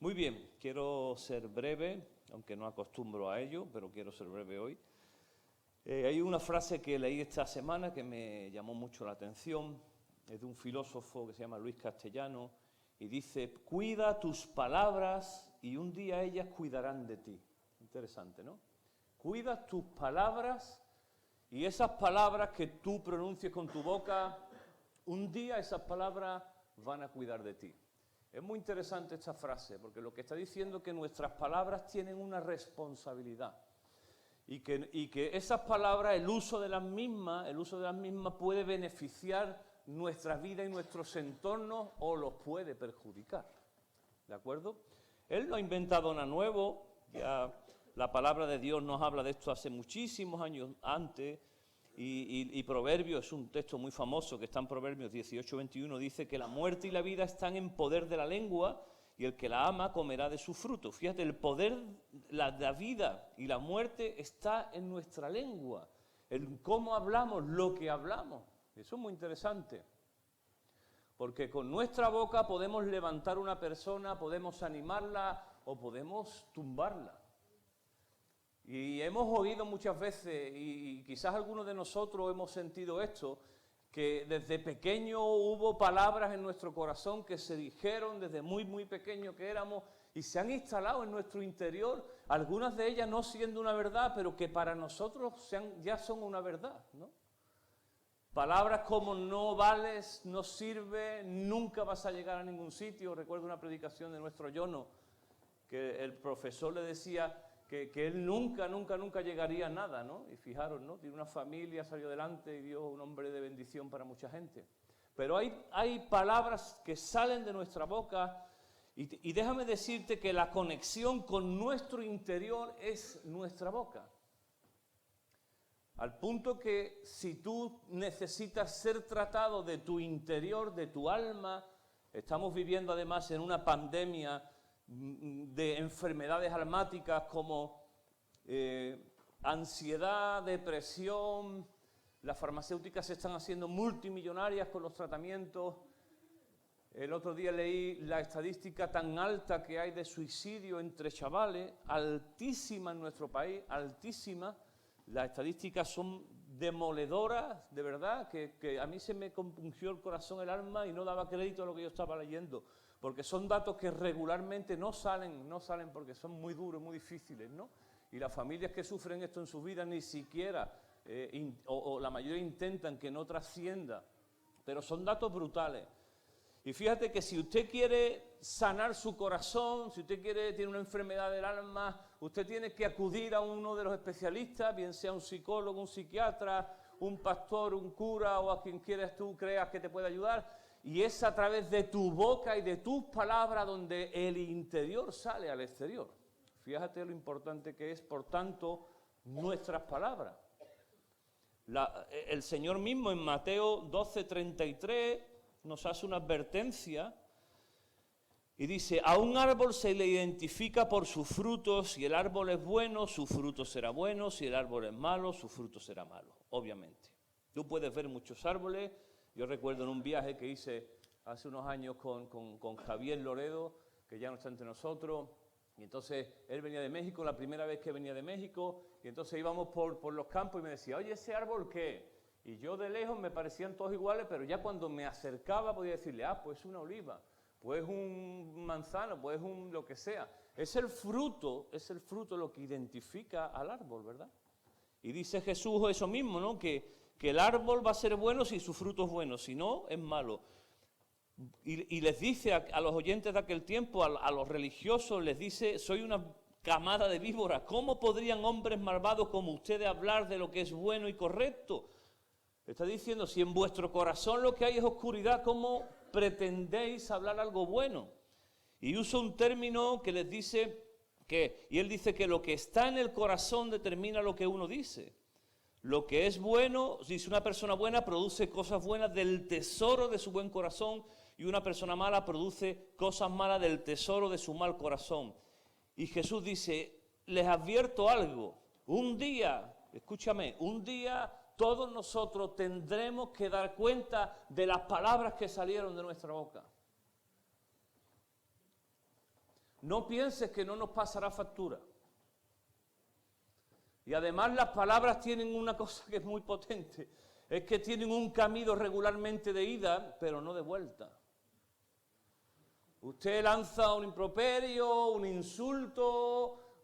Muy bien, quiero ser breve, aunque no acostumbro a ello, pero quiero ser breve hoy. Hay una frase que leí esta semana que me llamó mucho la atención, es de un filósofo que se llama Luis Castellano, y dice: cuida tus palabras y un día ellas cuidarán de ti. Interesante, ¿no? Cuida tus palabras y esas palabras que tú pronuncies con tu boca, un día esas palabras van a cuidar de ti. Es muy interesante esta frase, porque lo que está diciendo es que nuestras palabras tienen una responsabilidad y que esas palabras, el uso de las mismas puede beneficiar nuestra vida y nuestros entornos o los puede perjudicar. ¿De acuerdo? Él no ha inventado nada nuevo, ya la palabra de Dios nos habla de esto hace muchísimos años antes. Y Proverbios, es un texto muy famoso que está en Proverbios 18:21, dice que la muerte y la vida están en poder de la lengua y el que la ama comerá de su fruto. Fíjate, el poder, la vida y la muerte está en nuestra lengua, en cómo hablamos, lo que hablamos. Eso es muy interesante, porque con nuestra boca podemos levantar una persona, podemos animarla o podemos tumbarla. Y hemos oído muchas veces, y quizás algunos de nosotros hemos sentido esto, que desde pequeño hubo palabras en nuestro corazón que se dijeron desde muy pequeño que éramos y se han instalado en nuestro interior, algunas de ellas no siendo una verdad, pero que para nosotros ya son una verdad, ¿no? Palabras como no vales, no sirve, nunca vas a llegar a ningún sitio. Recuerdo una predicación de nuestro Yono, que el profesor le decía que él nunca llegaría a nada, ¿no? Y fijaros, ¿no? Tiene una familia, salió adelante y dio un hombre de bendición para mucha gente. Pero hay palabras que salen de nuestra boca y déjame decirte que la conexión con nuestro interior es nuestra boca. Al punto que si tú necesitas ser tratado de tu interior, de tu alma, estamos viviendo además en una pandemia de enfermedades almáticas como ansiedad, depresión. Las farmacéuticas se están haciendo multimillonarias con los tratamientos. El otro día leí la estadística tan alta que hay de suicidio entre chavales, altísima en nuestro país, altísima. Las estadísticas son demoledoras, de verdad, que a mí se me compungió el corazón, el alma, y no daba crédito a lo que yo estaba leyendo, porque son datos que regularmente no salen porque son muy duros, muy difíciles, ¿no? Y las familias que sufren esto en sus vidas ni siquiera, o la mayoría intentan que no trascienda, pero son datos brutales. Y fíjate que si usted quiere sanar su corazón, si usted tiene una enfermedad del alma, usted tiene que acudir a uno de los especialistas, bien sea un psicólogo, un psiquiatra, un pastor, un cura o a quien quieras tú creas que te pueda ayudar. Y es a través de tu boca y de tus palabras donde el interior sale al exterior. Fíjate lo importante que es, por tanto, nuestras palabras. El Señor mismo en Mateo 12:33 nos hace una advertencia y dice: a un árbol se le identifica por sus frutos, si el árbol es bueno, su fruto será bueno, si el árbol es malo, su fruto será malo, obviamente. Tú puedes ver muchos árboles. Yo recuerdo en un viaje que hice hace unos años con Javier Loredo, que ya no está entre nosotros, y entonces él venía de México, la primera vez que venía de México, y entonces íbamos por los campos y me decía: oye, ¿ese árbol qué? Y yo de lejos me parecían todos iguales, pero ya cuando me acercaba podía decirle: pues una oliva, pues un manzano, pues lo que sea. Es el fruto lo que identifica al árbol, ¿verdad? Y dice Jesús eso mismo, ¿no? Que el árbol va a ser bueno si su fruto es bueno, si no, es malo. Y les dice a los oyentes de aquel tiempo, a los religiosos, les dice: soy una camada de víboras, ¿cómo podrían hombres malvados como ustedes hablar de lo que es bueno y correcto? Está diciendo, si en vuestro corazón lo que hay es oscuridad, ¿cómo pretendéis hablar algo bueno? Y usa un término que les dice y él dice que lo que está en el corazón determina lo que uno dice. Lo que es bueno, dice, una persona buena produce cosas buenas del tesoro de su buen corazón, y una persona mala produce cosas malas del tesoro de su mal corazón. Y Jesús dice: les advierto algo, un día, escúchame, un día todos nosotros tendremos que dar cuenta de las palabras que salieron de nuestra boca. no pienses que no nos pasará factura. Y además las palabras tienen una cosa que es muy potente, es que tienen un camino regularmente de ida, pero no de vuelta. Usted lanza un improperio, un insulto,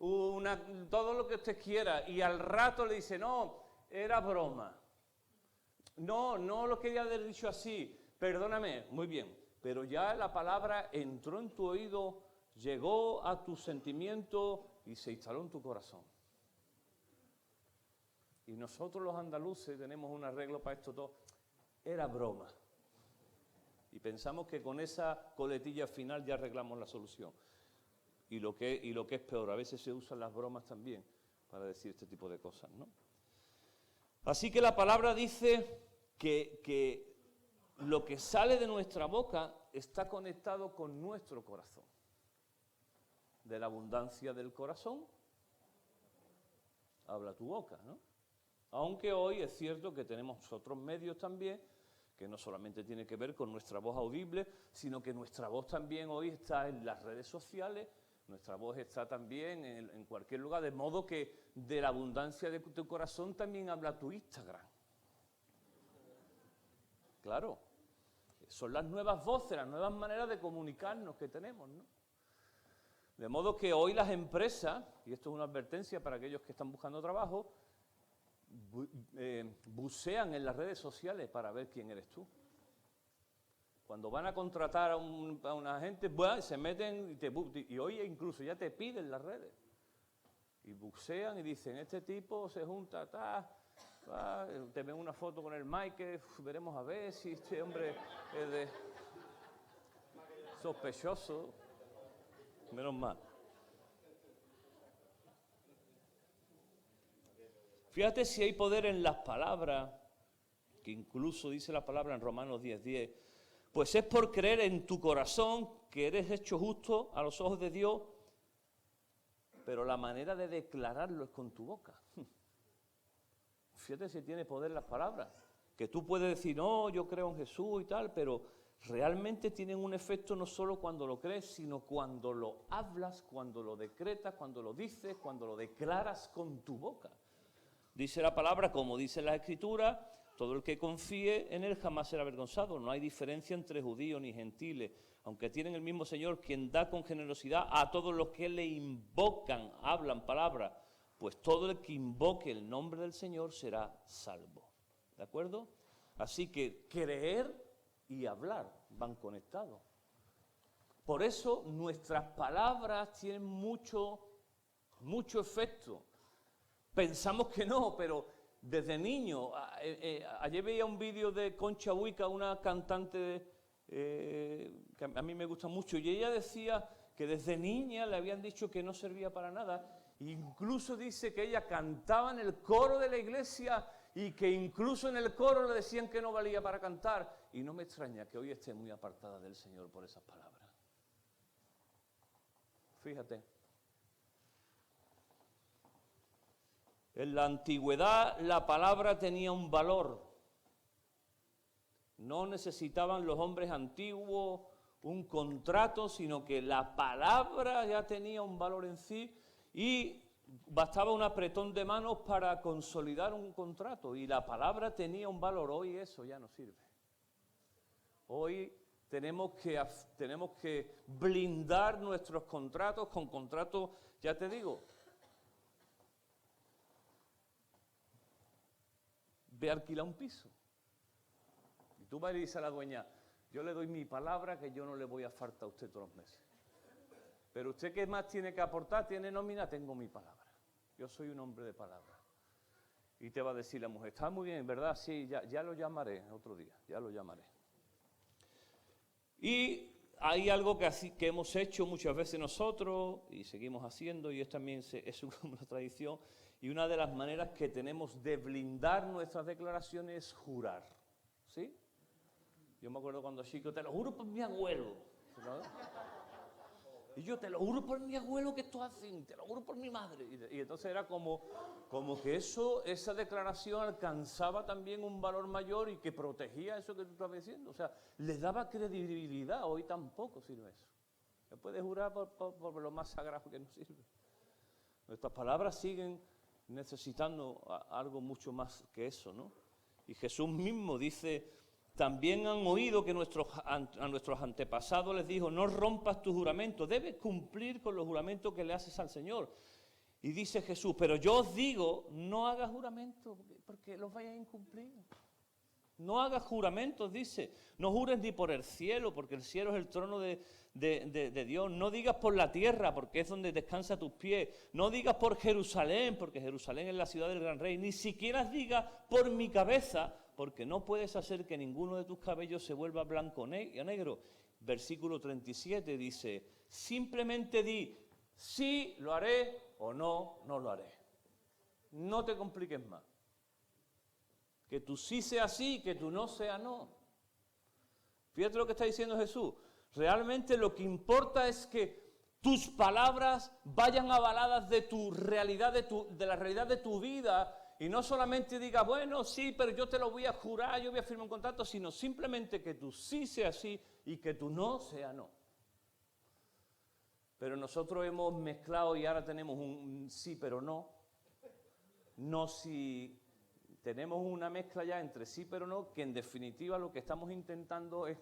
todo lo que usted quiera, y al rato le dice, no, era broma. No, no lo quería haber dicho así, perdóname, muy bien, pero ya la palabra entró en tu oído, llegó a tu sentimiento y se instaló en tu corazón. Y nosotros los andaluces tenemos un arreglo para esto todo. Era broma. Y pensamos que con esa coletilla final ya arreglamos la solución. Y lo que es peor, a veces se usan las bromas también para decir este tipo de cosas, ¿no? Así que la palabra dice que lo que sale de nuestra boca está conectado con nuestro corazón. De la abundancia del corazón habla tu boca, ¿no? Aunque hoy es cierto que tenemos otros medios también, que no solamente tiene que ver con nuestra voz audible, sino que nuestra voz también hoy está en las redes sociales, nuestra voz está también en cualquier lugar, de modo que de la abundancia de tu corazón también habla tu Instagram. Claro, son las nuevas voces, las nuevas maneras de comunicarnos que tenemos, ¿no? De modo que hoy las empresas, y esto es una advertencia para aquellos que están buscando trabajo, bucean en las redes sociales para ver quién eres tú. Cuando van a contratar a una gente, bueno, se meten y hoy incluso ya te piden las redes. Y bucean y dicen, este tipo se junta, te ven una foto con el Mike, veremos a ver si este hombre es de sospechoso. Menos mal. Fíjate si hay poder en las palabras, que incluso dice la palabra en Romanos 10:10, pues es por creer en tu corazón que eres hecho justo a los ojos de Dios, pero la manera de declararlo es con tu boca. Fíjate si tiene poder las palabras, que tú puedes decir, no, yo creo en Jesús y tal, pero realmente tienen un efecto no solo cuando lo crees, sino cuando lo hablas, cuando lo decretas, cuando lo dices, cuando lo declaras con tu boca. Dice la palabra, como dice la Escritura, todo el que confíe en él jamás será avergonzado. No hay diferencia entre judíos ni gentiles, aunque tienen el mismo Señor, quien da con generosidad a todos los que le invocan, hablan palabras, pues todo el que invoque el nombre del Señor será salvo. ¿De acuerdo? Así que creer y hablar van conectados. Por eso nuestras palabras tienen mucho efecto. Pensamos que no, pero desde niño, ayer veía un vídeo de Concha Huica, una cantante que a mí me gusta mucho, y ella decía que desde niña le habían dicho que no servía para nada, incluso dice que ella cantaba en el coro de la iglesia y que incluso en el coro le decían que no valía para cantar, y no me extraña que hoy esté muy apartada del Señor por esas palabras. Fíjate. En la antigüedad la palabra tenía un valor. No necesitaban los hombres antiguos un contrato, sino que la palabra ya tenía un valor en sí y bastaba un apretón de manos para consolidar un contrato. Y la palabra tenía un valor. Hoy eso ya no sirve. Hoy tenemos que blindar nuestros contratos con contratos, ya te digo, ve a alquilar un piso. Y tú vas y dices a la dueña, yo le doy mi palabra que yo no le voy a faltar a usted todos los meses. Pero usted, ¿qué más tiene que aportar? ¿Tiene nómina? Tengo mi palabra. Yo soy un hombre de palabra. Y te va a decir la mujer, está muy bien, ¿verdad? Sí, ya lo llamaré otro día, ya lo llamaré. Y hay algo que hemos hecho muchas veces nosotros y seguimos haciendo, y también es una tradición. Y una de las maneras que tenemos de blindar nuestras declaraciones es jurar, ¿sí? Yo me acuerdo cuando chico, te lo juro por mi abuelo, ¿sabes? Y yo te lo juro por mi abuelo que esto es así, te lo juro por mi madre. Y entonces era como que esa declaración alcanzaba también un valor mayor y que protegía eso que tú estabas diciendo. O sea, les daba credibilidad. Hoy tampoco sirve eso. Se puede jurar por lo más sagrado que nos sirve. Nuestras palabras siguen necesitando algo mucho más que eso, ¿no? Y Jesús mismo dice, también han oído que a nuestros antepasados les dijo, no rompas tu juramento, debes cumplir con los juramentos que le haces al Señor. Y dice Jesús, pero yo os digo, no hagas juramento, porque los vayas a incumplir. No hagas juramentos, dice, no jures ni por el cielo, porque el cielo es el trono de Dios. No digas por la tierra, porque es donde descansa tus pies. No digas por Jerusalén, porque Jerusalén es la ciudad del gran rey. Ni siquiera digas por mi cabeza, porque no puedes hacer que ninguno de tus cabellos se vuelva blanco o negro. Versículo 37 dice, simplemente di, sí lo haré o no, no lo haré. No te compliques más. Que tu sí sea sí, que tu no sea no. Fíjate lo que está diciendo Jesús. Realmente lo que importa es que tus palabras vayan avaladas de tu realidad, de la realidad de tu vida, y no solamente digas, bueno, sí, pero yo te lo voy a jurar, yo voy a firmar un contrato, sino simplemente que tu sí sea sí y que tu no sea no. Pero nosotros hemos mezclado y ahora tenemos un sí pero no. No sí. Tenemos una mezcla ya entre sí pero no, que en definitiva lo que estamos intentando es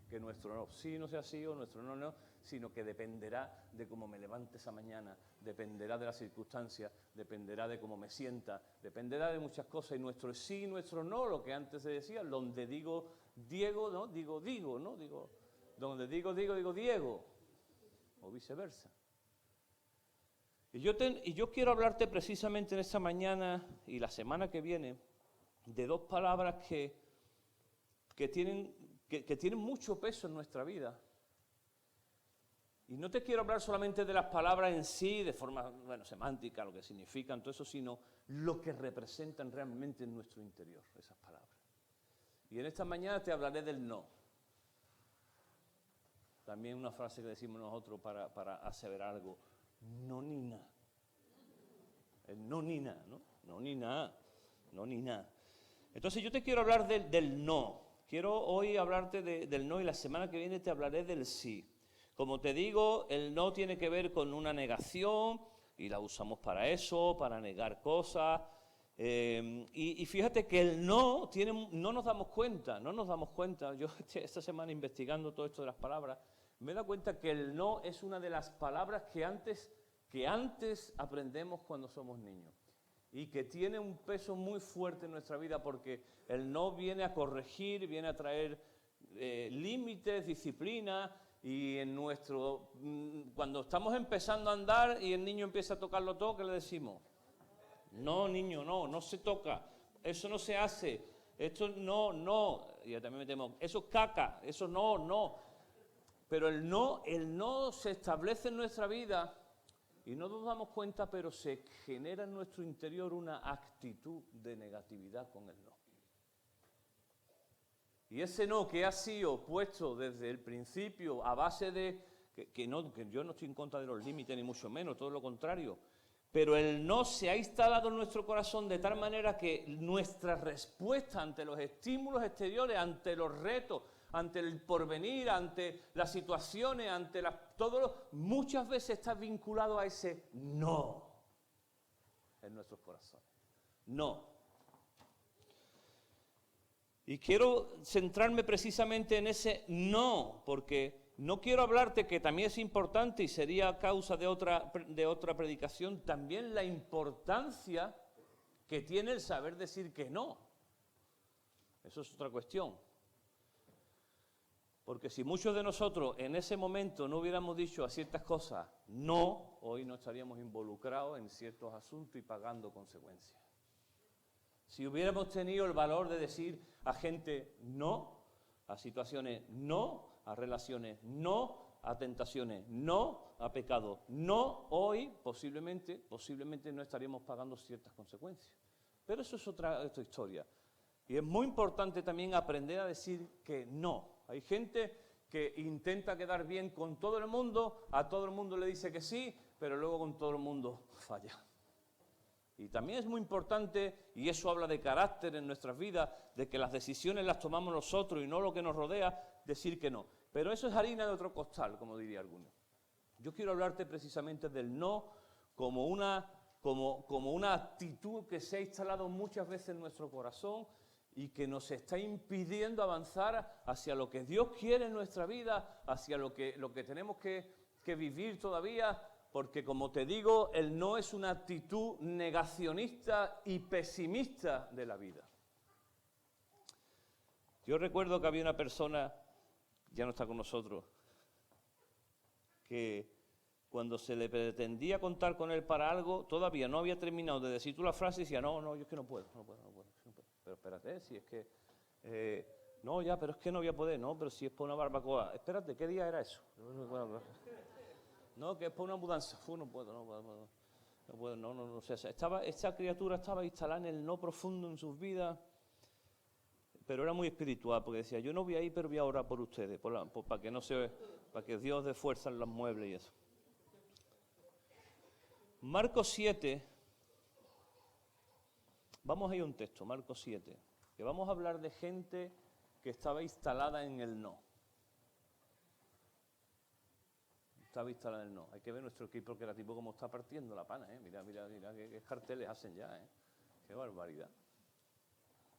que nuestro no sí no sea sí o nuestro no no, sino que dependerá de cómo me levante esa mañana, dependerá de las circunstancias, dependerá de cómo me sienta, dependerá de muchas cosas. Y nuestro sí y nuestro no, lo que antes se decía, donde digo Diego, ¿no? Digo, ¿no? Digo, donde digo Diego, o viceversa. Y yo quiero hablarte precisamente en esta mañana y la semana que viene de dos palabras que tienen mucho peso en nuestra vida. Y no te quiero hablar solamente de las palabras en sí, de forma semántica, lo que significan, todo eso, sino lo que representan realmente en nuestro interior, esas palabras. Y en esta mañana te hablaré del no. También una frase que decimos nosotros para aseverar algo. No ni nada. El no ni nada, ¿no? No ni nada. No ni nada. Entonces yo te quiero hablar del no. Quiero hoy hablarte del no y la semana que viene te hablaré del sí. Como te digo, el no tiene que ver con una negación y la usamos para eso, para negar cosas. Y fíjate que el no no nos damos cuenta. Yo esta semana investigando todo esto de las palabras, me he dado cuenta que el no es una de las palabras que antes aprendemos cuando somos niños y que tiene un peso muy fuerte en nuestra vida porque el no viene a corregir, viene a traer límites, disciplina y cuando estamos empezando a andar y el niño empieza a tocarlo todo, ¿qué le decimos? No, niño, no se toca, eso no se hace, esto no, y también metemos, eso es caca, eso no. Pero el no se establece en nuestra vida y no nos damos cuenta, pero se genera en nuestro interior una actitud de negatividad con el no. Y ese no que ha sido puesto desde el principio a base de, que yo no estoy en contra de los límites ni mucho menos, todo lo contrario, pero el no se ha instalado en nuestro corazón de tal manera que nuestra respuesta ante los estímulos exteriores, ante los retos, ante el porvenir, ante las situaciones, muchas veces está vinculado a ese no en nuestros corazones. No. Y quiero centrarme precisamente en ese no, porque no quiero hablarte, que también es importante y sería causa de otra predicación, también la importancia que tiene el saber decir que no. Eso es otra cuestión. Porque si muchos de nosotros en ese momento no hubiéramos dicho a ciertas cosas no, hoy no estaríamos involucrados en ciertos asuntos y pagando consecuencias. Si hubiéramos tenido el valor de decir a gente no, a situaciones no, a relaciones no, a tentaciones no, a pecados no, hoy posiblemente no estaríamos pagando ciertas consecuencias. Pero eso es otra historia. Y es muy importante también aprender a decir que no. Hay gente que intenta quedar bien con todo el mundo, a todo el mundo le dice que sí, pero luego con todo el mundo falla. Y también es muy importante, y eso habla de carácter en nuestras vidas, de que las decisiones las tomamos nosotros y no lo que nos rodea, decir que no. Pero eso es harina de otro costal, como diría alguno. Yo quiero hablarte precisamente del no como una actitud que se ha instalado muchas veces en nuestro corazón y que nos está impidiendo avanzar hacia lo que Dios quiere en nuestra vida, hacia lo que tenemos que vivir todavía, porque como te digo, el no es una actitud negacionista y pesimista de la vida. Yo recuerdo que había una persona, ya no está con nosotros, que cuando se le pretendía contar con él para algo, todavía no había terminado de decir tú la frase y decía, no, yo es que no puedo. Pero espérate, si es que, pero es que no voy a poder, no, pero si es por una barbacoa. Espérate, ¿qué día era eso? No, que es por una mudanza. No puedo. O sea, esta criatura estaba instalada en el no profundo en sus vidas, pero era muy espiritual, porque decía, yo no voy a ir, pero voy a orar por ustedes, para que Dios dé fuerza en los muebles y eso. Marcos 7, vamos a ir a un texto, Marcos 7, que vamos a hablar de gente que estaba instalada en el no. Estaba instalada en el no. Hay que ver nuestro equipo creativo cómo está partiendo la pana, ¿eh? Mira, qué carteles hacen ya, ¿eh? Qué barbaridad.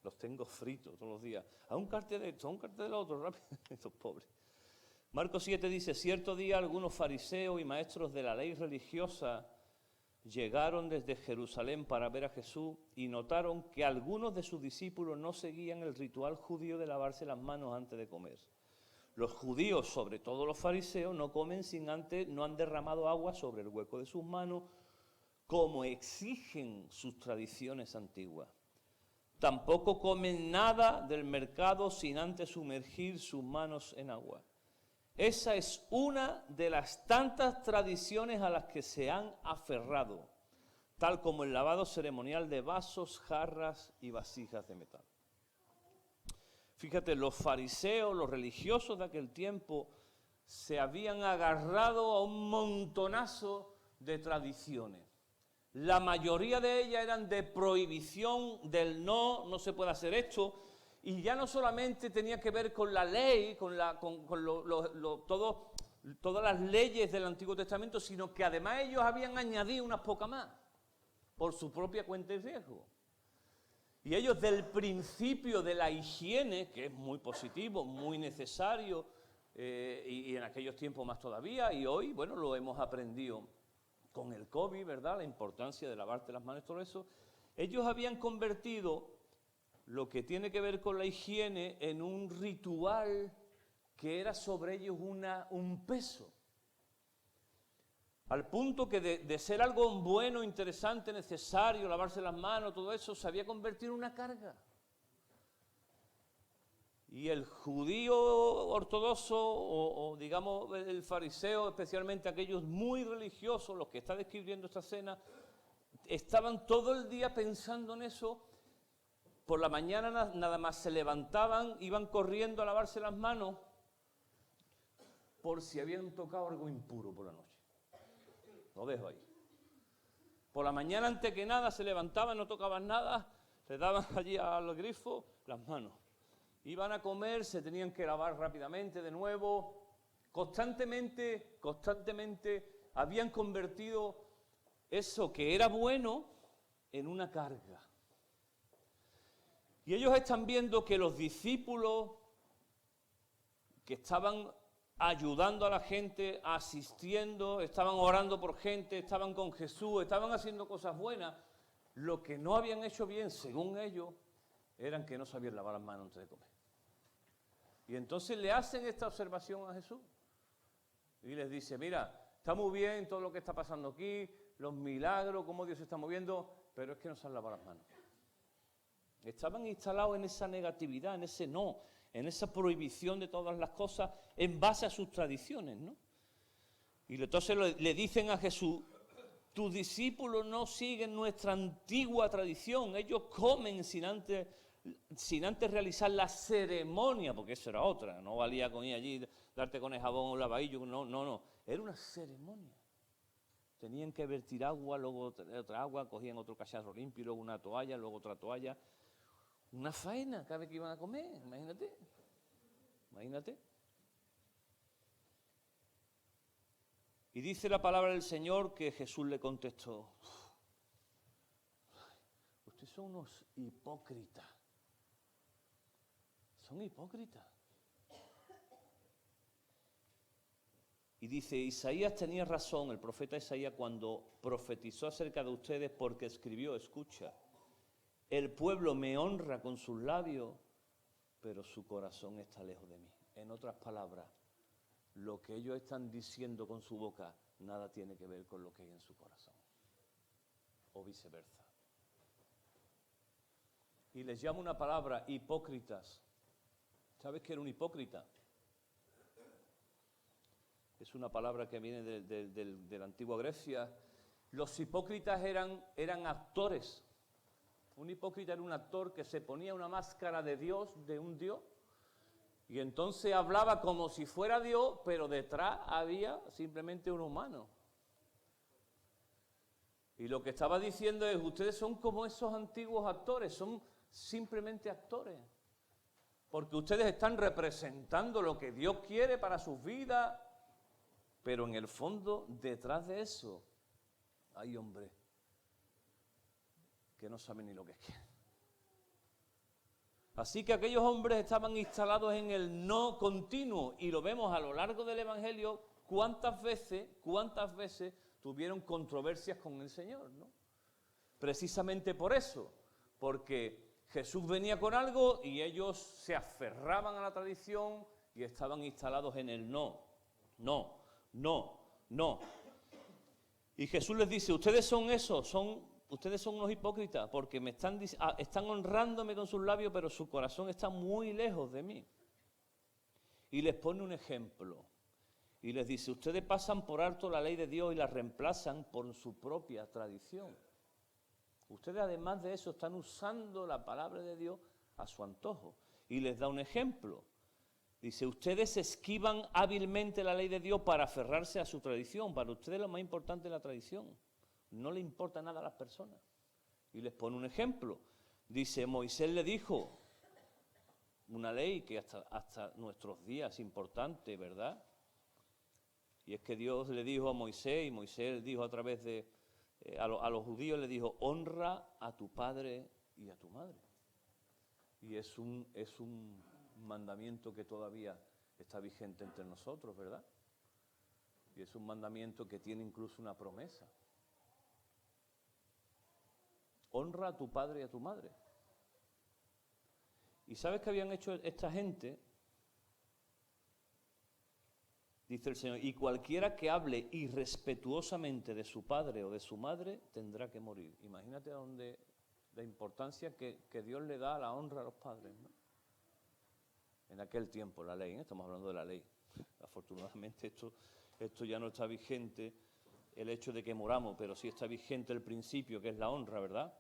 Los tengo fritos todos los días. A un cartel de esto, a un cartel del otro, rápido. Estos pobres. Marcos 7 dice, cierto día algunos fariseos y maestros de la ley religiosa llegaron desde Jerusalén para ver a Jesús y notaron que algunos de sus discípulos no seguían el ritual judío de lavarse las manos antes de comer. Los judíos, sobre todo los fariseos, no comen sin antes, no han derramado agua sobre el hueco de sus manos, como exigen sus tradiciones antiguas. Tampoco comen nada del mercado sin antes sumergir sus manos en agua. Esa es una de las tantas tradiciones a las que se han aferrado, tal como el lavado ceremonial de vasos, jarras y vasijas de metal. Fíjate, los fariseos, los religiosos de aquel tiempo, se habían agarrado a un montonazo de tradiciones. La mayoría de ellas eran de prohibición, del no se puede hacer esto. Y ya no solamente tenía que ver con la ley, todas las leyes del Antiguo Testamento, sino que además ellos habían añadido unas pocas más, por su propia cuenta y riesgo. Y ellos del principio de la higiene, que es muy positivo, muy necesario, y en aquellos tiempos más todavía, y hoy, bueno, lo hemos aprendido con el COVID, ¿verdad?, la importancia de lavarte las manos y todo eso, ellos habían convertido lo que tiene que ver con la higiene en un ritual que era sobre ellos un peso. Al punto que de ser algo bueno, interesante, necesario, lavarse las manos, todo eso, se había convertido en una carga. Y el judío ortodoxo, o digamos el fariseo, especialmente aquellos muy religiosos, los que está describiendo esta escena, estaban todo el día pensando en eso. Por la mañana nada más se levantaban, iban corriendo a lavarse las manos por si habían tocado algo impuro por la noche. Lo dejo ahí. Por la mañana, antes que nada, se levantaban, no tocaban nada, le daban allí al grifo las manos. Iban a comer, se tenían que lavar rápidamente de nuevo. Constantemente habían convertido eso que era bueno en una carga. Y ellos están viendo que los discípulos que estaban ayudando a la gente, asistiendo, estaban orando por gente, estaban con Jesús, estaban haciendo cosas buenas, lo que no habían hecho bien, según ellos, eran que no sabían lavar las manos antes de comer. Y entonces le hacen esta observación a Jesús y les dice, mira, está muy bien todo lo que está pasando aquí, los milagros, cómo Dios se está moviendo, pero es que no se han lavado las manos. Estaban instalados en esa negatividad, en ese no, en esa prohibición de todas las cosas en base a sus tradiciones, ¿no? Y entonces le dicen a Jesús, tus discípulos no siguen nuestra antigua tradición, ellos comen sin antes realizar la ceremonia, porque eso era otra, no valía con ir allí, darte con el jabón o lavadillo, no, era una ceremonia. Tenían que vertir agua, luego otra agua, cogían otro cacharro limpio, luego una toalla, luego otra toalla. Una faena cada vez que iban a comer, imagínate. Y dice la palabra del Señor que Jesús le contestó: ustedes son unos hipócritas. Son hipócritas. Y dice, Isaías tenía razón, el profeta Isaías, cuando profetizó acerca de ustedes, porque escribió, escucha, el pueblo me honra con sus labios, pero su corazón está lejos de mí. En otras palabras, lo que ellos están diciendo con su boca nada tiene que ver con lo que hay en su corazón. O viceversa. Y les llamo una palabra, hipócritas. ¿Sabes qué era un hipócrita? Es una palabra que viene de la antigua Grecia. Los hipócritas eran actores. Un hipócrita era un actor que se ponía una máscara de Dios, de un Dios, y entonces hablaba como si fuera Dios, pero detrás había simplemente un humano. Y lo que estaba diciendo es, ustedes son como esos antiguos actores, son simplemente actores. Porque ustedes están representando lo que Dios quiere para sus vidas, pero en el fondo, detrás de eso, hay hombres que no saben ni lo que quieren. Así que aquellos hombres estaban instalados en el no continuo, y lo vemos a lo largo del Evangelio, cuántas veces tuvieron controversias con el Señor, ¿no? Precisamente por eso, porque Jesús venía con algo y ellos se aferraban a la tradición y estaban instalados en el no. Y Jesús les dice, ustedes son unos hipócritas, porque están honrándome con sus labios, pero su corazón está muy lejos de mí. Y les pone un ejemplo. Y les dice, ustedes pasan por alto la ley de Dios y la reemplazan por su propia tradición. Ustedes, además de eso, están usando la palabra de Dios a su antojo. Y les da un ejemplo. Dice, ustedes esquivan hábilmente la ley de Dios para aferrarse a su tradición. Para ustedes lo más importante es la tradición. No le importa nada a las personas. Y les pone un ejemplo. Dice, Moisés le dijo, una ley que hasta nuestros días es importante, ¿verdad? Y es que Dios le dijo a Moisés, y Moisés dijo a través de, a los judíos le dijo, honra a tu padre y a tu madre. Y es un mandamiento que todavía está vigente entre nosotros, ¿verdad? Y es un mandamiento que tiene incluso una promesa. Honra a tu padre y a tu madre. ¿Y sabes qué habían hecho esta gente? Dice el Señor, y cualquiera que hable irrespetuosamente de su padre o de su madre tendrá que morir. Imagínate dónde la importancia que Dios le da a la honra a los padres, ¿no? En aquel tiempo, la ley, ¿eh? Estamos hablando de la ley. Afortunadamente esto ya no está vigente, el hecho de que moramos, pero sí está vigente el principio, que es la honra, ¿verdad?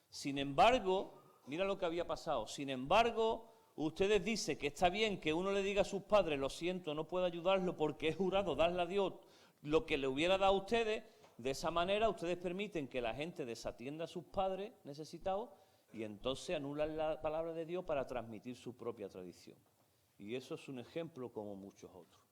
Sin embargo, mira lo que había pasado. Sin embargo, ustedes dicen que está bien que uno le diga a sus padres, lo siento, no puedo ayudarlo porque he jurado darle a Dios lo que le hubiera dado a ustedes. De esa manera, ustedes permiten que la gente desatienda a sus padres necesitados y entonces anulan la palabra de Dios para transmitir su propia tradición. Y eso es un ejemplo como muchos otros.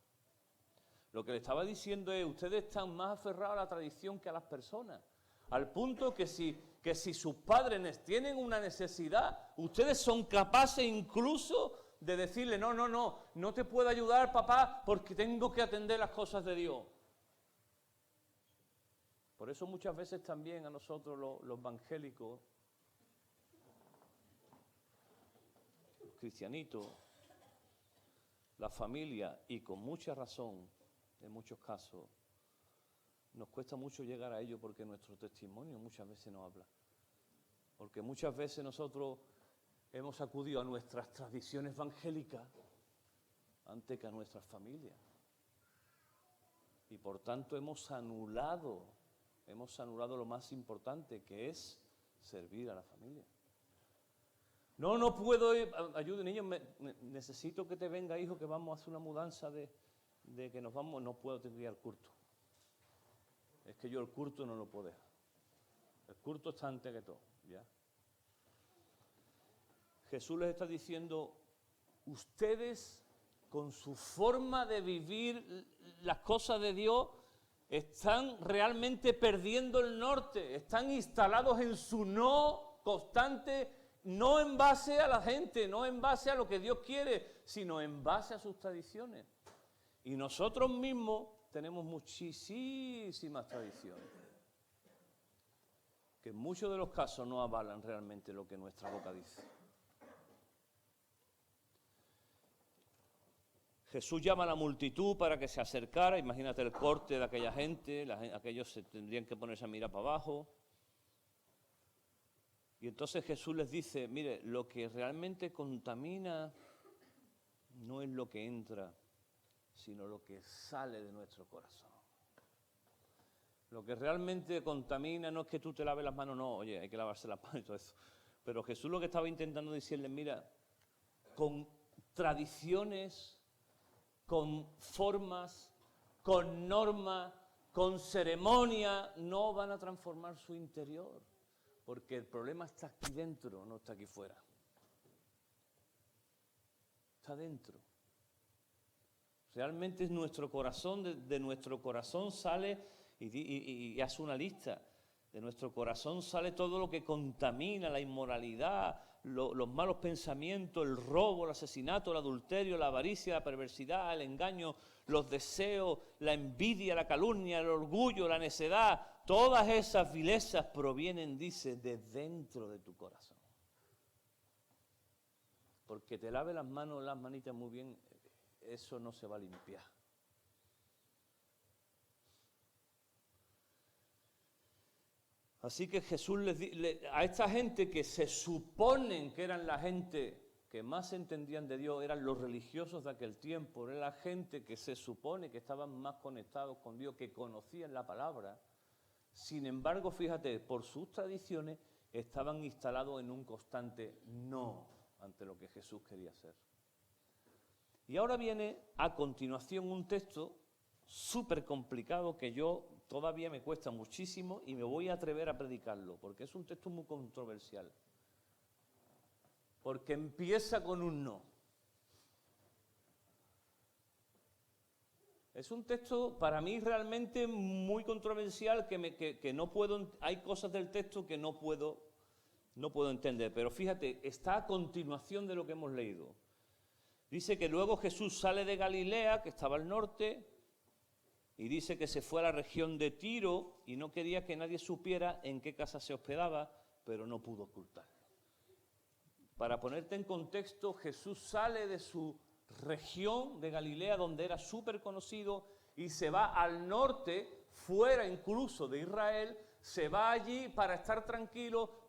Lo que le estaba diciendo es, ustedes están más aferrados a la tradición que a las personas, al punto que si sus padres tienen una necesidad, ustedes son capaces incluso de decirle, no te puedo ayudar, papá, porque tengo que atender las cosas de Dios. Por eso muchas veces también a nosotros los evangélicos, los cristianitos, la familia, y con mucha razón, en muchos casos, nos cuesta mucho llegar a ello porque nuestro testimonio muchas veces no habla. Porque muchas veces nosotros hemos acudido a nuestras tradiciones evangélicas antes que a nuestras familias. Y por tanto hemos anulado lo más importante, que es servir a la familia. No puedo ir, ayude niños, necesito que te venga, hijo, que vamos a hacer una mudanza de que nos vamos, no puedo ir al culto. Es que yo el culto no lo puedo dejar. El culto está antes que todo, ¿ya? Jesús les está diciendo, ustedes con su forma de vivir las cosas de Dios están realmente perdiendo el norte, están instalados en su no constante, no en base a la gente, no en base a lo que Dios quiere, sino en base a sus tradiciones. Y nosotros mismos tenemos muchísimas tradiciones, que en muchos de los casos no avalan realmente lo que nuestra boca dice. Jesús llama a la multitud para que se acercara, imagínate el corte de aquella gente, aquellos se tendrían que ponerse a mirar para abajo. Y entonces Jesús les dice, mire, lo que realmente contamina no es lo que entra, sino lo que sale de nuestro corazón. Lo que realmente contamina no es que tú te laves las manos, no, oye, hay que lavarse las manos y todo eso. Pero Jesús lo que estaba intentando decirles, mira, con tradiciones, con formas, con normas, con ceremonia, no van a transformar su interior, porque el problema está aquí dentro, no está aquí fuera. Está dentro. Realmente es nuestro corazón, de nuestro corazón sale, y hace una lista, de nuestro corazón sale todo lo que contamina, la inmoralidad, los malos pensamientos, el robo, el asesinato, el adulterio, la avaricia, la perversidad, el engaño, los deseos, la envidia, la calumnia, el orgullo, la necedad. Todas esas vilezas provienen, dice, de dentro de tu corazón. Porque te lave las manos, las manitas muy bien, eso no se va a limpiar. Así que Jesús a esta gente que se suponen que eran la gente que más entendían de Dios, eran los religiosos de aquel tiempo, era la gente que se supone que estaban más conectados con Dios, que conocían la palabra. Sin embargo, fíjate, por sus tradiciones estaban instalados en un constante no ante lo que Jesús quería hacer. Y ahora viene a continuación un texto súper complicado que yo todavía me cuesta muchísimo y me voy a atrever a predicarlo, porque es un texto muy controversial. Porque empieza con un no. Es un texto para mí realmente muy controversial que no puedo, hay cosas del texto que no puedo entender, pero fíjate, está a continuación de lo que hemos leído. Dice que luego Jesús sale de Galilea, que estaba al norte, y dice que se fue a la región de Tiro y no quería que nadie supiera en qué casa se hospedaba, pero no pudo ocultarlo. Para ponerte en contexto, Jesús sale de su región de Galilea, donde era súper conocido, y se va al norte, fuera incluso de Israel, se va allí para estar tranquilo,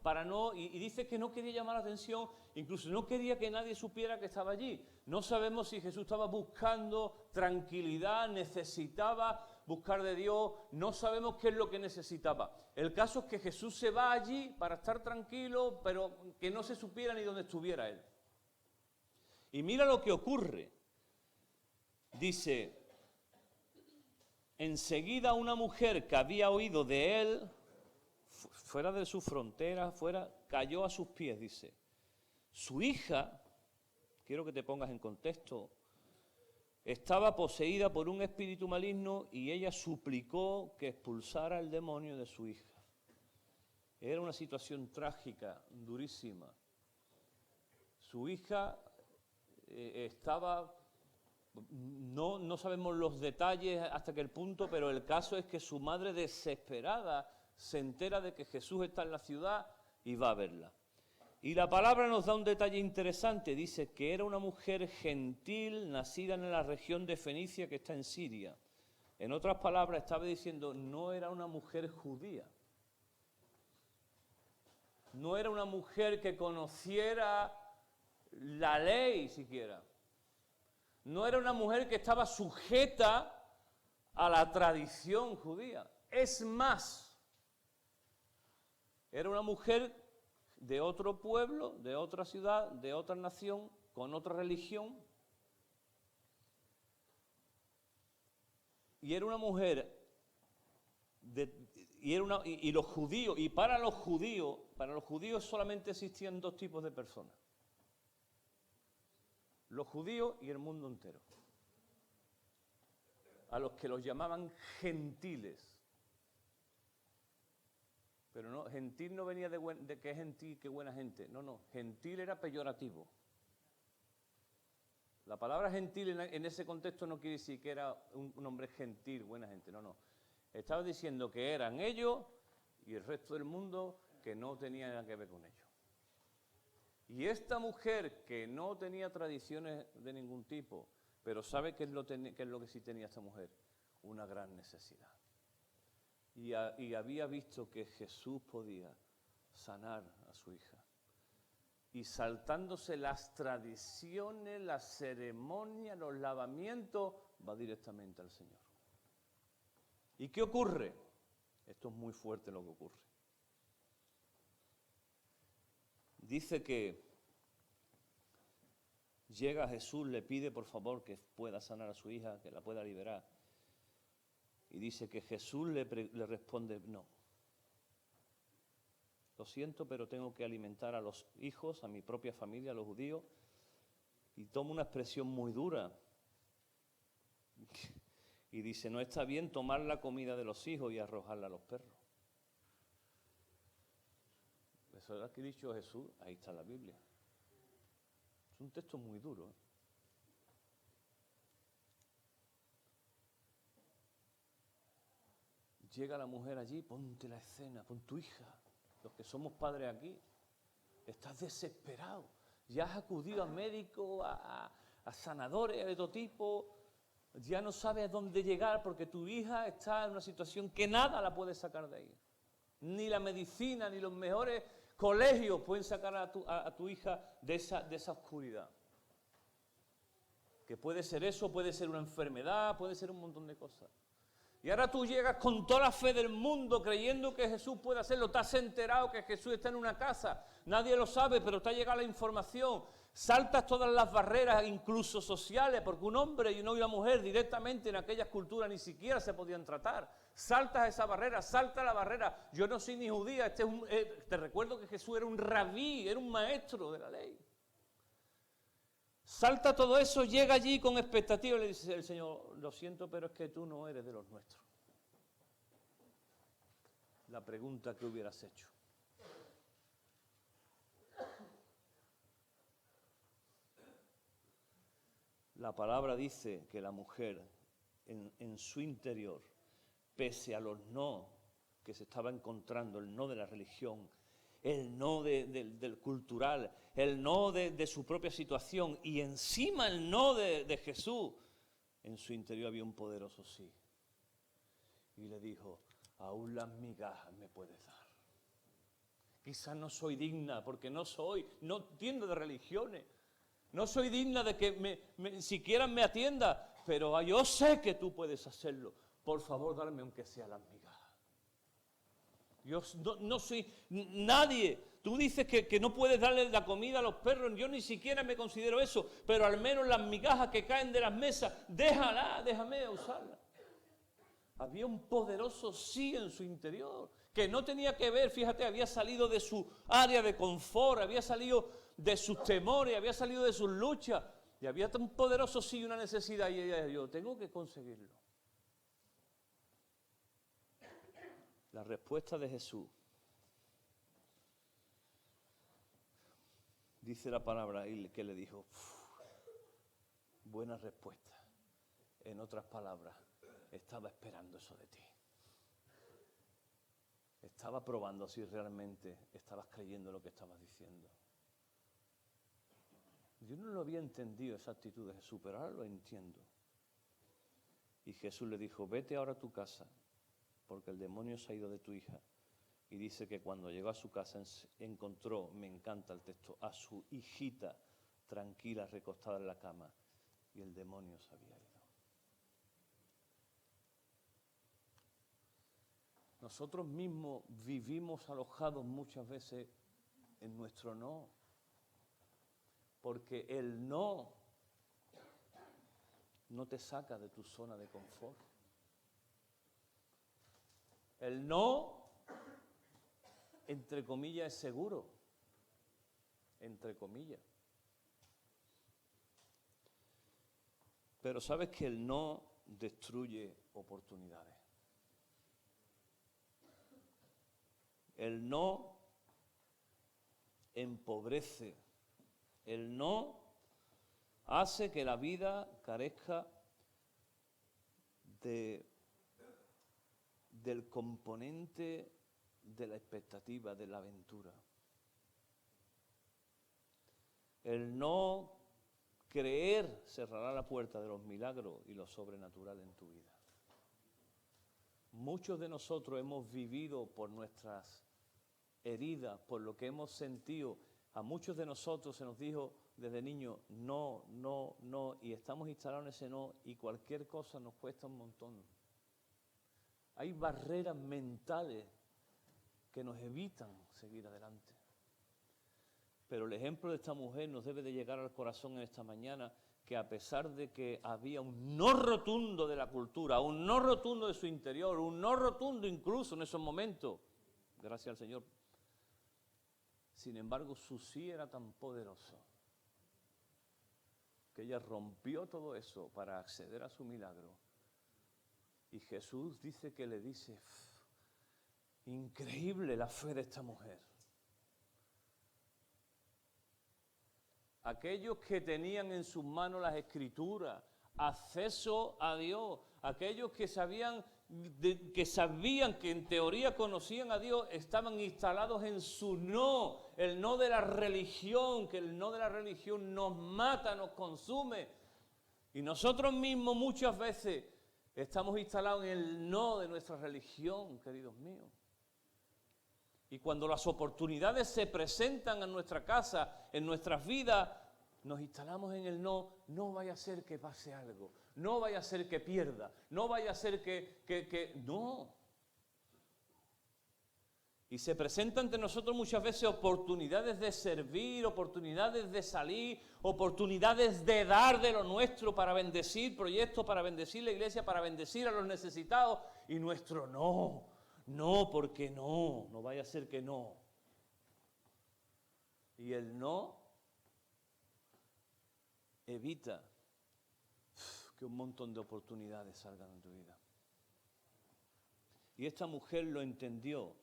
y dice que no quería llamar la atención, incluso no quería que nadie supiera que estaba allí. No sabemos si Jesús estaba buscando tranquilidad, necesitaba buscar de Dios, no sabemos qué es lo que necesitaba. El caso es que Jesús se va allí para estar tranquilo, pero que no se supiera ni dónde estuviera él. Y mira lo que ocurre. Dice, enseguida una mujer que había oído de él, fuera de su frontera, cayó a sus pies, dice. Su hija, quiero que te pongas en contexto, estaba poseída por un espíritu maligno y ella suplicó que expulsara el demonio de su hija. Era una situación trágica, durísima. Su hija estaba, no sabemos los detalles hasta qué punto, pero el caso es que su madre, desesperada, se entera de que Jesús está en la ciudad y va a verla. Y la palabra nos da un detalle interesante, dice que era una mujer gentil, nacida en la región de Fenicia que está en Siria. En otras palabras, estaba diciendo, no era una mujer judía. No era una mujer que conociera la ley siquiera. No era una mujer que estaba sujeta a la tradición judía. Es más, era una mujer de otro pueblo, de otra ciudad, de otra nación, con otra religión. Y era una mujer, y los judíos, y para los judíos solamente existían dos tipos de personas. Los judíos y el mundo entero. a los que los llamaban gentiles. Pero no, gentil no venía de que gentil, que buena gente. No, gentil era peyorativo. La palabra gentil en ese contexto no quiere decir que era un hombre gentil, buena gente, no. Estaba diciendo que eran ellos y el resto del mundo que no tenía nada que ver con ellos. Y esta mujer que no tenía tradiciones de ningún tipo, pero ¿sabe qué es lo que sí tenía esta mujer? Una gran necesidad. Y había visto que Jesús podía sanar a su hija. Y saltándose las tradiciones, las ceremonias, los lavamientos, va directamente al Señor. ¿Y qué ocurre? Esto es muy fuerte lo que ocurre. Dice que llega Jesús, le pide por favor que pueda sanar a su hija, que la pueda liberar. Y dice que Jesús le responde, no. Lo siento, pero tengo que alimentar a los hijos, a mi propia familia, a los judíos. Y toma una expresión muy dura. Y dice, no está bien tomar la comida de los hijos y arrojarla a los perros. Eso es lo que ha dicho Jesús, ahí está la Biblia. Es un texto muy duro, ¿eh? Llega la mujer allí, ponte la escena, pon tu hija. Los que somos padres aquí, estás desesperado. Ya has acudido a médicos, a sanadores de todo tipo. Ya no sabes a dónde llegar porque tu hija está en una situación que nada la puede sacar de ahí. Ni la medicina, ni los mejores colegios pueden sacar a tu hija de esa oscuridad. Que puede ser eso, puede ser una enfermedad, puede ser un montón de cosas. Y ahora tú llegas con toda la fe del mundo creyendo que Jesús puede hacerlo. Te has enterado que Jesús está en una casa. Nadie lo sabe, pero te ha llegado la información. Saltas todas las barreras, incluso sociales, porque un hombre y una mujer directamente en aquellas culturas ni siquiera se podían tratar. Saltas esa barrera, salta la barrera. Yo no soy ni judía. Te recuerdo que Jesús era un rabí, era un maestro de la ley. Salta todo eso, llega allí con expectativa y le dice el Señor, lo siento, pero es que tú no eres de los nuestros. La pregunta que hubieras hecho. La palabra dice que la mujer en su interior, pese a los no que se estaba encontrando, el no de la religión, el no del cultural, el no de su propia situación y encima el no de Jesús, en su interior había un poderoso sí. Y le dijo, aún las migajas me puedes dar. Quizás no soy digna porque no entiendo de religiones, no soy digna de que siquiera me atienda, pero yo sé que tú puedes hacerlo. Por favor, dame aunque sea las migajas. Yo no soy nadie. Tú dices que no puedes darle la comida a los perros. Yo ni siquiera me considero eso. Pero al menos las migajas que caen de las mesas, déjame usarlas. Había un poderoso sí en su interior. Que no tenía que ver, fíjate, había salido de su área de confort, había salido de sus temores, había salido de sus luchas. Y había un poderoso sí y una necesidad. Y ella dijo, yo tengo que conseguirlo. La respuesta de Jesús, dice la palabra que le dijo, buena respuesta. En otras palabras, estaba esperando eso de ti. Estaba probando si realmente estabas creyendo lo que estabas diciendo. Yo no lo había entendido esa actitud de Jesús, pero ahora lo entiendo. Y Jesús le dijo, vete ahora a tu casa, porque el demonio se ha ido de tu hija. Y dice que cuando llegó a su casa encontró, me encanta el texto, a su hijita tranquila, recostada en la cama. Y el demonio se había ido. Nosotros mismos vivimos alojados muchas veces en nuestro no. Porque el no te saca de tu zona de confort. El no, entre comillas, es seguro. Entre comillas. Pero sabes que el no destruye oportunidades. El no empobrece. El no hace que la vida carezca del componente de la expectativa, de la aventura. El no creer cerrará la puerta de los milagros y lo sobrenatural en tu vida. Muchos de nosotros hemos vivido por nuestras heridas, por lo que hemos sentido. A muchos de nosotros se nos dijo desde niños no, no, no, y estamos instalados en ese no, y cualquier cosa nos cuesta un montón. Hay barreras mentales que nos evitan seguir adelante. Pero el ejemplo de esta mujer nos debe de llegar al corazón en esta mañana, que a pesar de que había un no rotundo de la cultura, un no rotundo de su interior, un no rotundo incluso en esos momentos, gracias al Señor, sin embargo su sí era tan poderoso que ella rompió todo eso para acceder a su milagro. Y Jesús dice que le dice, increíble la fe de esta mujer. Aquellos que tenían en sus manos las Escrituras, acceso a Dios, aquellos que sabían que en teoría conocían a Dios, estaban instalados en su no, el no de la religión, que el no de la religión nos mata, nos consume. Y nosotros mismos muchas veces estamos instalados en el no de nuestra religión, queridos míos. Y cuando las oportunidades se presentan en nuestra casa, en nuestras vidas, nos instalamos en el no, no vaya a ser que pase algo, no vaya a ser que pierda, no vaya a ser que no. Y se presentan ante nosotros muchas veces oportunidades de servir, oportunidades de salir, oportunidades de dar de lo nuestro para bendecir proyectos, para bendecir la iglesia, para bendecir a los necesitados, y nuestro no. No, porque no vaya a ser que no. Y el no evita que un montón de oportunidades salgan en tu vida. Y esta mujer lo entendió.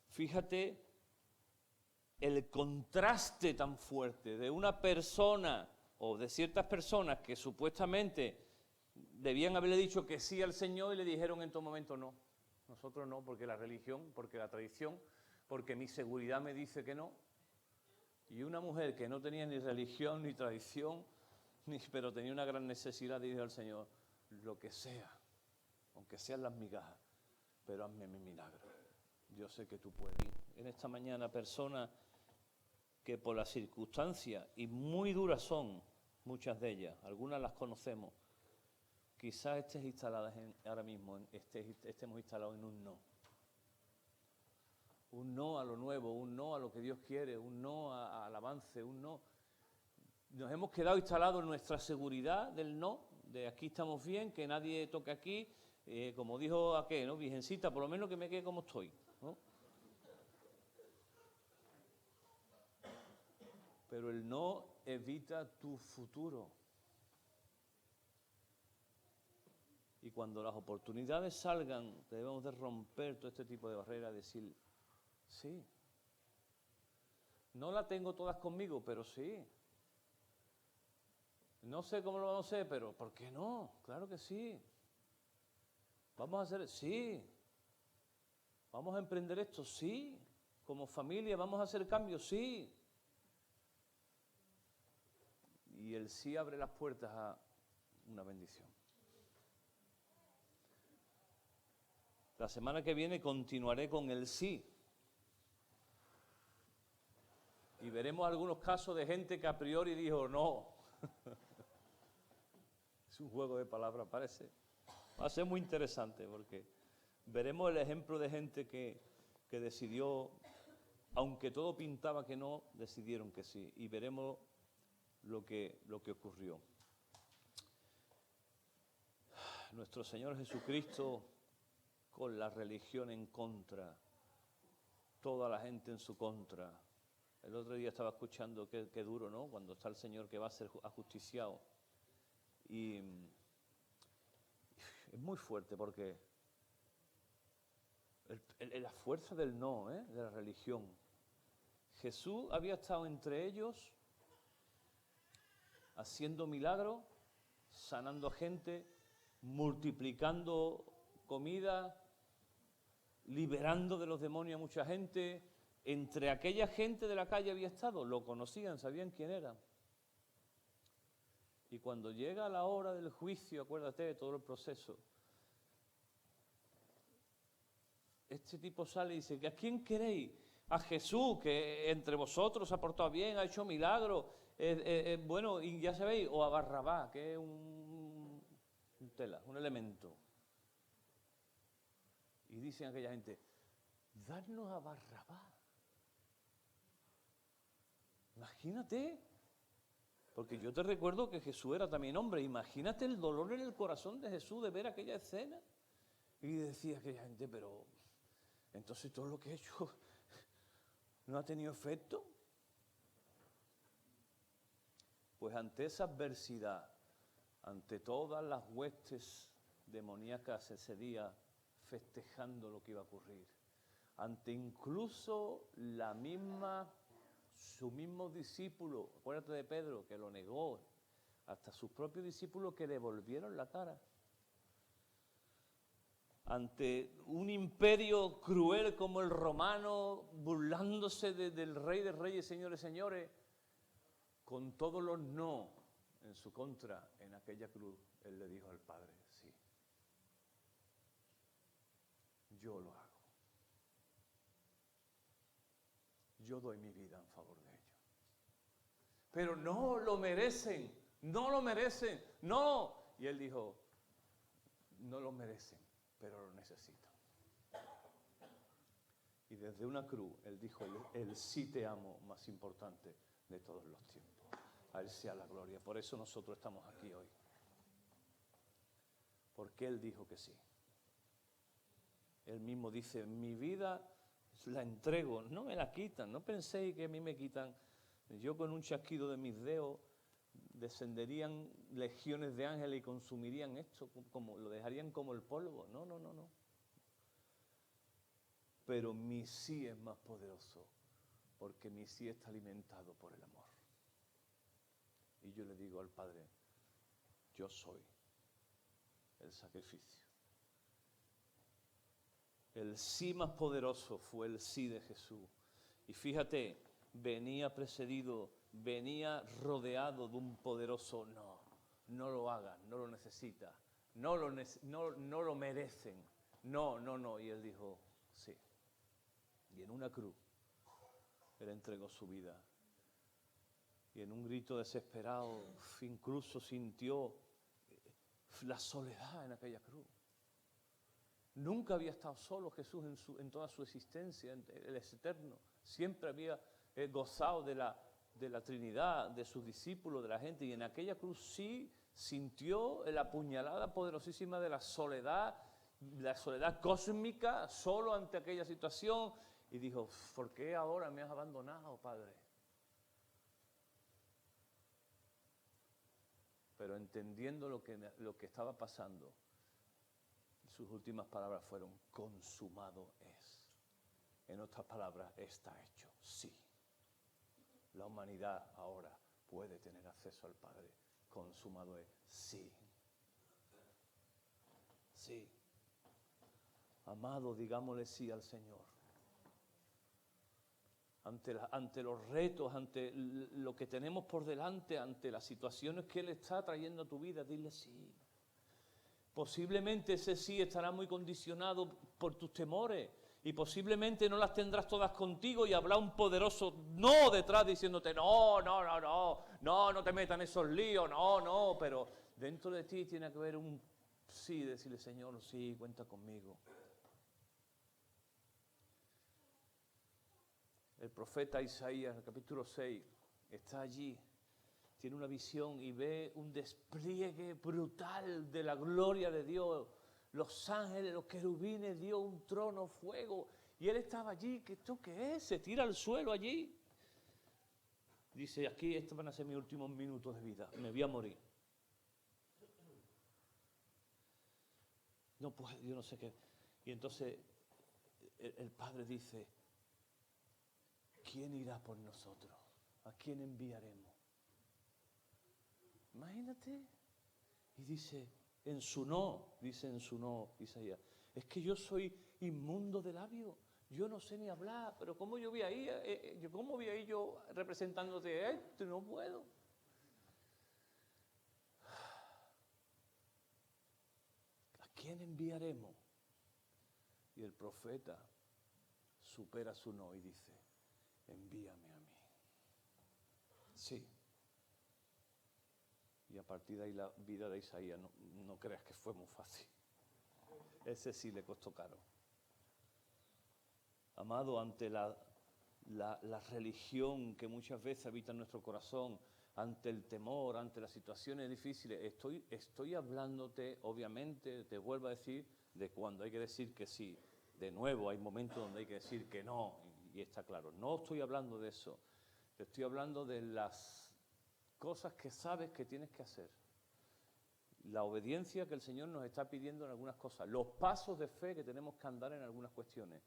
Fíjate el contraste tan fuerte de una persona o de ciertas personas que supuestamente debían haberle dicho que sí al Señor y le dijeron en todo momento no. Nosotros no, porque la religión, porque la tradición, porque mi seguridad me dice que no. Y una mujer que no tenía ni religión, ni tradición, pero tenía una gran necesidad, dijo al Señor, lo que sea, aunque sean las migajas, pero hazme mi milagro. Yo sé que tú puedes. En esta mañana, personas que por las circunstancias, y muy duras son muchas de ellas, algunas las conocemos, quizás estés instaladas ahora mismo, estemos instalados en un no. Un no a lo nuevo, un no a lo que Dios quiere, un no al avance, un no. Nos hemos quedado instalados en nuestra seguridad del no, de aquí estamos bien, que nadie toque aquí, como dijo aquel, ¿no? Virgencita, por lo menos que me quede como estoy, ¿no? Pero el no evita tu futuro. Y cuando las oportunidades salgan, debemos de romper todo este tipo de barreras, decir, sí. No la tengo todas conmigo, pero sí. No sé cómo lo vamos a hacer, pero ¿por qué no? Claro que sí. ¿Vamos a hacer? Sí. ¿Vamos a emprender esto? Sí. Como familia, ¿vamos a hacer cambios? Sí. Y el sí abre las puertas a una bendición. La semana que viene continuaré con el sí. Y veremos algunos casos de gente que a priori dijo no. Es un juego de palabras, parece. Va a ser muy interesante porque veremos el ejemplo de gente que decidió, aunque todo pintaba que no, decidieron que sí. Y veremos lo que ocurrió. Nuestro Señor Jesucristo, con la religión en contra, toda la gente en su contra. El otro día estaba escuchando qué duro, ¿no? Cuando está el Señor que va a ser ajusticiado. Y es muy fuerte porque la fuerza del no, de la religión. Jesús había estado entre ellos haciendo milagros, sanando gente, multiplicando comida, liberando de los demonios a mucha gente. Entre aquella gente de la calle había estado, lo conocían, sabían quién era. Y cuando llega la hora del juicio, acuérdate de todo el proceso, este tipo sale y dice, ¿a quién queréis? A Jesús, que entre vosotros se ha portado bien, ha hecho milagros, bueno, y ya sabéis, o a Barrabás, que es un tela, un elemento. Y dicen aquella gente, dadnos a Barrabás. Imagínate, porque yo te recuerdo que Jesús era también hombre, imagínate el dolor en el corazón de Jesús de ver aquella escena. Y decía aquella gente, pero entonces todo lo que he hecho no ha tenido efecto. Pues ante esa adversidad, ante todas las huestes demoníacas ese día festejando lo que iba a ocurrir, ante incluso su mismo discípulo, acuérdate de Pedro, que lo negó, hasta sus propios discípulos que le volvieron la cara, ante un imperio cruel como el romano, burlándose del rey de reyes, señores, señores, con todos los no en su contra, en aquella cruz, él le dijo al Padre, sí, yo lo hago. Yo doy mi vida en favor de ellos. Pero no lo merecen, no lo merecen, no. Y él dijo, no lo merecen, pero lo necesitan. Y desde una cruz, él dijo, el sí te amo más importante de todos los tiempos. A él sea la gloria. Por eso nosotros estamos aquí hoy. Porque él dijo que sí. Él mismo dice, mi vida la entrego, no me la quitan. No penséis que a mí me quitan. Yo con un chasquido de mis dedos descenderían legiones de ángeles y consumirían esto, como, lo dejarían como el polvo. No, no, no, no. Pero mi sí es más poderoso, porque mi sí está alimentado por el amor. Y yo le digo al Padre, yo soy el sacrificio. El sí más poderoso fue el sí de Jesús. Y fíjate, venía precedido, venía rodeado de un poderoso no. No lo hagan, no lo necesitan, no lo merecen. No, no, no. Y él dijo, sí. Y en una cruz, él entregó su vida. Y en un grito desesperado, incluso sintió la soledad en aquella cruz. Nunca había estado solo Jesús en toda su existencia, Él es eterno. Siempre había gozado de la Trinidad, de sus discípulos, de la gente. Y en aquella cruz sí sintió la puñalada poderosísima de la soledad cósmica, solo ante aquella situación. Y dijo, ¿por qué ahora me has abandonado, Padre? Pero entendiendo lo que estaba pasando, sus últimas palabras fueron, consumado es. En otras palabras, está hecho, sí. La humanidad ahora puede tener acceso al Padre. Consumado es, sí. Sí. Amado, digámosle sí al Señor. Ante los retos, ante lo que tenemos por delante, ante las situaciones que Él está trayendo a tu vida, dile sí. Posiblemente ese sí estará muy condicionado por tus temores y posiblemente no las tendrás todas contigo y habrá un poderoso no detrás diciéndote no te metas en esos líos, no, pero dentro de ti tiene que haber un sí, decirle Señor, sí, cuenta conmigo. El profeta Isaías, en el capítulo 6, está allí, tiene una visión y ve un despliegue brutal de la gloria de Dios. Los ángeles, los querubines, Dios, un trono, fuego. Y él estaba allí, ¿esto qué es? Se tira al suelo allí. Dice, aquí estos van a ser mis últimos minutos de vida, me voy a morir. no puedo, yo no sé qué. Y entonces el padre dice, ¿quién irá por nosotros? ¿A quién enviaremos? Imagínate. Y dice en su no Isaías, es que yo soy inmundo de labios, yo no sé ni hablar, pero ¿cómo yo voy a ir? ¿Cómo voy a ir yo representándote a esto? No puedo. ¿A quién enviaremos? Y el profeta supera su no y dice, envíame a mí. Sí. Y a partir de ahí la vida de Isaías, no creas que fue muy fácil. Ese sí le costó caro. Amado, ante la religión que muchas veces habita en nuestro corazón, ante el temor, ante las situaciones difíciles, estoy hablándote, obviamente, te vuelvo a decir, de cuando hay que decir que sí. De nuevo, hay momentos donde hay que decir que no, y está claro. No estoy hablando de eso, te estoy hablando de las cosas que sabes que tienes que hacer. La obediencia que el Señor nos está pidiendo en algunas cosas, los pasos de fe que tenemos que andar en algunas cuestiones.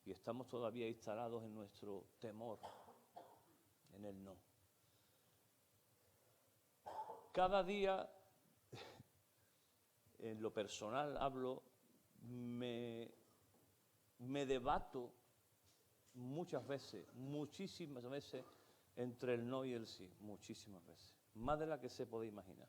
Y estamos todavía instalados en nuestro temor, en el no. Cada día, en lo personal hablo, me debato muchas veces, muchísimas veces, entre el no y el sí, muchísimas veces, más de la que se puede imaginar.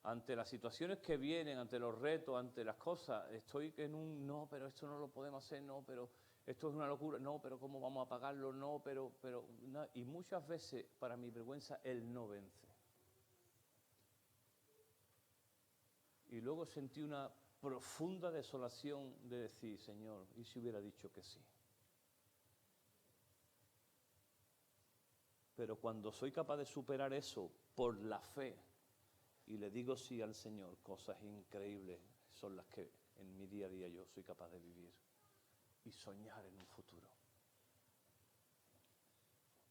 Ante las situaciones que vienen, ante los retos, ante las cosas, estoy en un no, pero esto no lo podemos hacer, no, pero esto es una locura, no, pero ¿cómo vamos a pagarlo? No, pero no. Y muchas veces, para mi vergüenza, el no vence. Y luego sentí una profunda desolación de decir, Señor, ¿y si hubiera dicho que sí? Pero cuando soy capaz de superar eso por la fe y le digo sí al Señor, cosas increíbles son las que en mi día a día yo soy capaz de vivir y soñar en un futuro.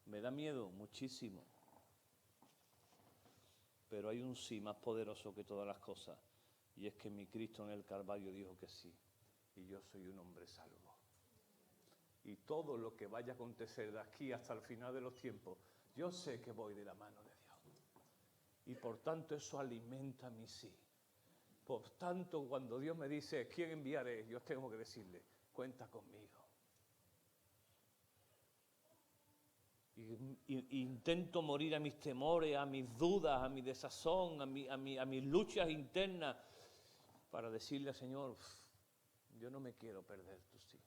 Me da miedo muchísimo, pero hay un sí más poderoso que todas las cosas, y es que mi Cristo en el Calvario dijo que sí, y yo soy un hombre salvo. Y todo lo que vaya a acontecer de aquí hasta el final de los tiempos, yo sé que voy de la mano de Dios. Y por tanto eso alimenta mi sí. Por tanto, cuando Dios me dice, ¿quién enviaré? Yo tengo que decirle, cuenta conmigo. Y intento morir a mis temores, a mis dudas, a mi desazón, a mis luchas internas, para decirle al Señor, yo no me quiero perder tu sí.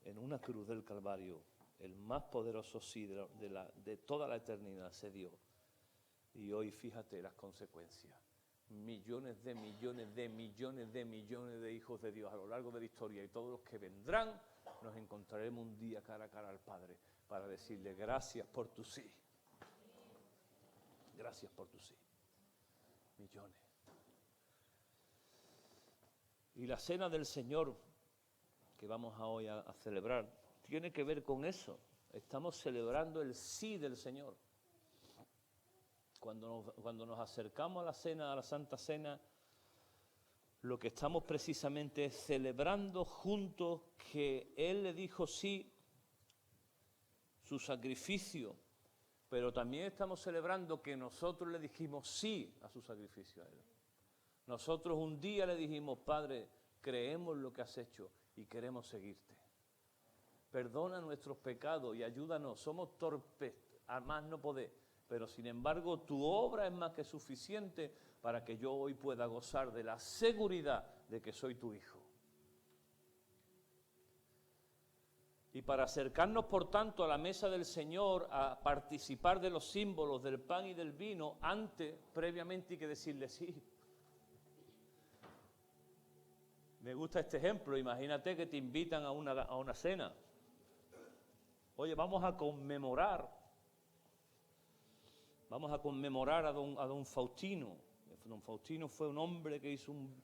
En una cruz del Calvario, el más poderoso sí de toda la eternidad se dio. Y hoy fíjate las consecuencias. Millones de hijos de Dios a lo largo de la historia y todos los que vendrán, nos encontraremos un día cara a cara al Padre para decirle gracias por tu sí. Gracias por tu sí. Millones. Y la cena del Señor que vamos hoy a celebrar tiene que ver con eso. Estamos celebrando el sí del Señor. Cuando nos acercamos a la cena, a la Santa Cena, lo que estamos precisamente es celebrando juntos que Él le dijo sí, su sacrificio, pero también estamos celebrando que nosotros le dijimos sí a su sacrificio a Él. Nosotros un día le dijimos, Padre, creemos lo que has hecho y queremos seguirte. Perdona nuestros pecados y ayúdanos, somos torpes, a más no poder. Pero sin embargo, tu obra es más que suficiente para que yo hoy pueda gozar de la seguridad de que soy tu hijo. Y para acercarnos, por tanto, a la mesa del Señor, a participar de los símbolos del pan y del vino, previamente hay que decirle sí. Me gusta este ejemplo, imagínate que te invitan a una cena. Oye, vamos a conmemorar a don Faustino. Don Faustino fue un hombre que hizo un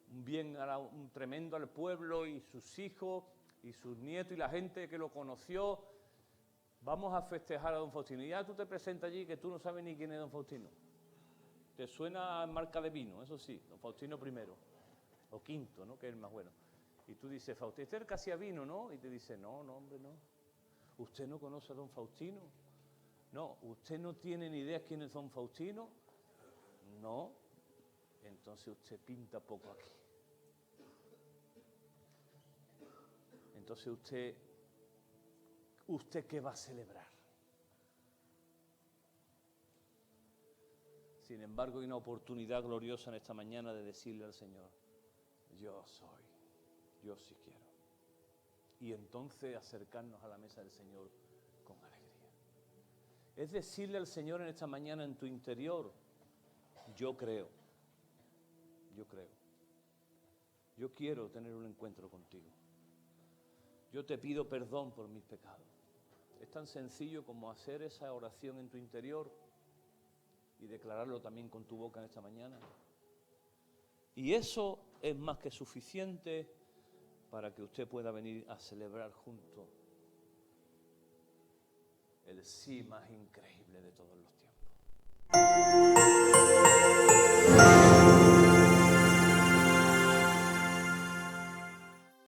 bien un tremendo al pueblo y sus hijos y sus nietos y la gente que lo conoció. Vamos a festejar a don Faustino. Y ya tú te presentas allí que tú no sabes ni quién es don Faustino. Te suena a marca de vino, eso sí, don Faustino primero. O quinto, ¿no? Que es el más bueno. Y tú dices, Faustino, este es el que hacía vino, ¿no? Y te dice, no, hombre, no. ¿Usted no conoce a don Faustino? No. ¿Usted no tiene ni idea quién es don Faustino? No. Entonces usted pinta poco aquí. Entonces ¿usted qué va a celebrar? Sin embargo, hay una oportunidad gloriosa en esta mañana de decirle al Señor, yo sí quiero. Y entonces acercarnos a la mesa del Señor con alegría. Es decirle al Señor en esta mañana en tu interior, yo creo. Yo quiero tener un encuentro contigo. Yo te pido perdón por mis pecados. Es tan sencillo como hacer esa oración en tu interior y declararlo también con tu boca en esta mañana. Y eso es más que suficiente para que usted pueda venir a celebrar junto el sí más increíble de todos los tiempos.